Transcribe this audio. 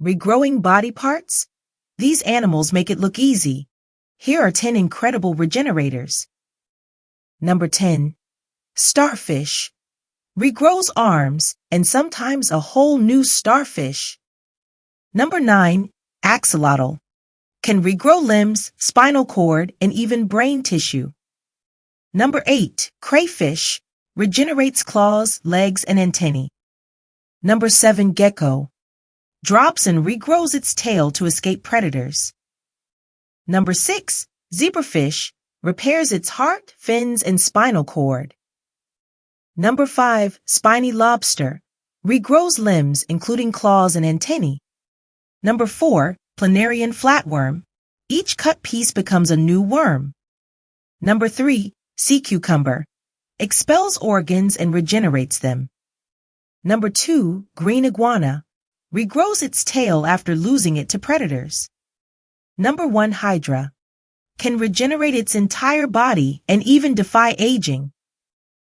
Regrowing body parts? These animals make it look easy. Here are 10 incredible regenerators. Number 10. Starfish. Regrows arms and sometimes a whole new starfish. Number 9. Axolotl. Can regrow limbs, spinal cord, and even brain tissue. Number 8. Crayfish. Regenerates claws, legs, and antennae. Number 7. Gecko. Drops and regrows its tail to escape predators. Number 6. Zebrafish. Repairs its heart, fins, and spinal cord. Number 5. Spiny Lobster. Regrows limbs, including claws and antennae. Number 4. Planarian Flatworm. Each cut piece becomes a new worm. Number 3. Sea Cucumber. Expels organs and regenerates them. Number 2. Green Iguana. Regrows its tail after losing it to predators. Number 1. Hydra. Can regenerate its entire body and even defy aging.